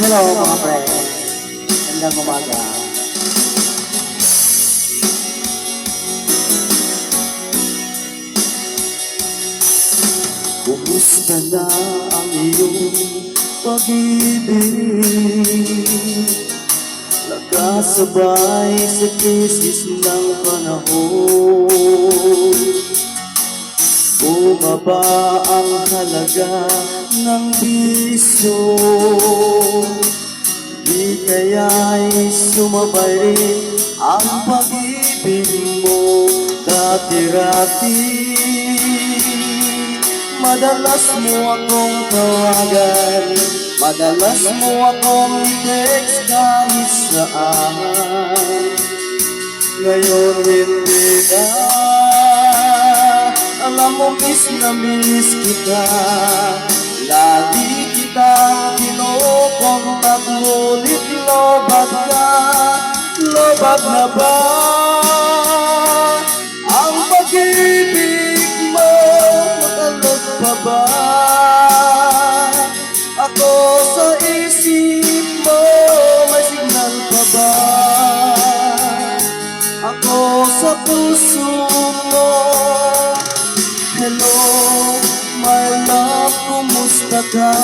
Hello mga friends, magandang umaga. Kumusta na ang iyong pag-ibig? Nakasabay sa krisis ng panahon. Bumaba ang halaga ng bisyo, di kaya'y sumabay rin ang pag-ibig mo. Dati-rati madalas mo akong tawagan, madalas mo akong text kahit saan. Ngayon hindi na, alam mo miss na miss kita. Lagi kitang kinukontak, ngunit lobad ka. Lobad na ba ang pag-ibig mo? Makalot pa ba ako sa isip mo? May signal pa ba ako sa puso mo? Hello, my love, kumusta ka?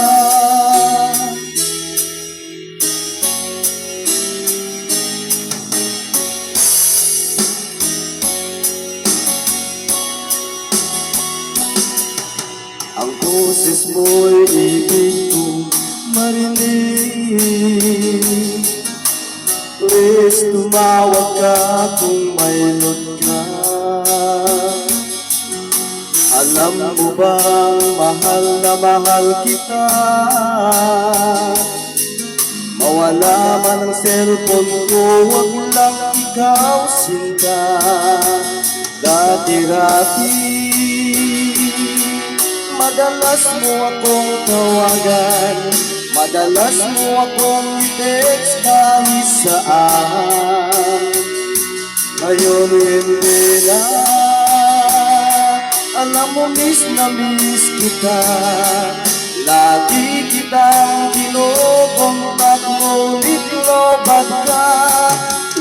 Ang boses mo'y ibig kong marinig. Please tumawag ka kung may load ka. Alam mo bang mahal na mahal kita? Mawala man ang cellphone ko, wag lang ikaw sinta. Dati-rati madalas mo akong tawagan, madalas mo akong text kahit saan. Ngayon hindi na, alam mo miss na miss kita. Lagi kitang kinukontak, ngunit lobad ka.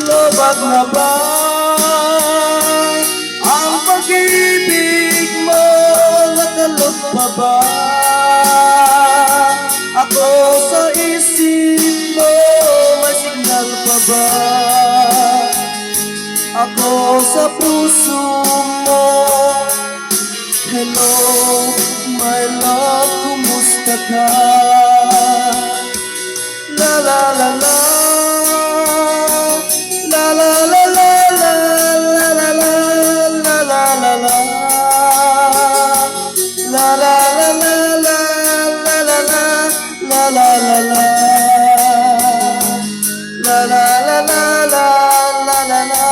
Lobad na ba ang pag-ibig mo? Nakalot pa ba ako sa isip mo? May signal pa ba ako sa puso mo? Hello, my love, kumusta ka? La la la la, la la la la, la la la la, la la la la, la la la la, la la la, la la la la, la la la la, la la la.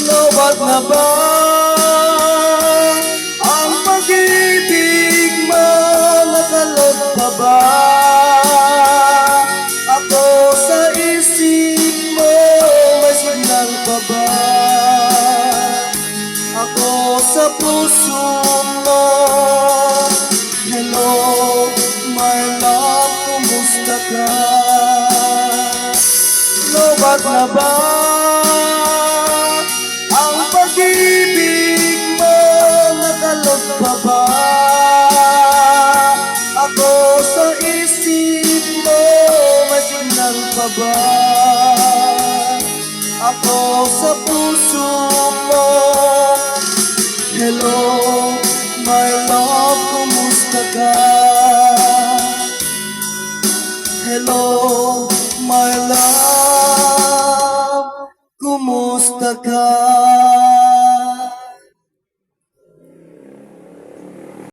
Lobad na ba ang pag-ibig mo? Nakalot pa ba ako sa isip mo? May signal pa ba ako sa puso mo? Hello, my love, kumusta ka? Lobad na ba ang pag-ibig mo? Nakalot pa ba ako sa isip mo? May signal pa ba ako sa puso mo? Hello, my love, kumusta ka? Hello, my love, kumusta ka?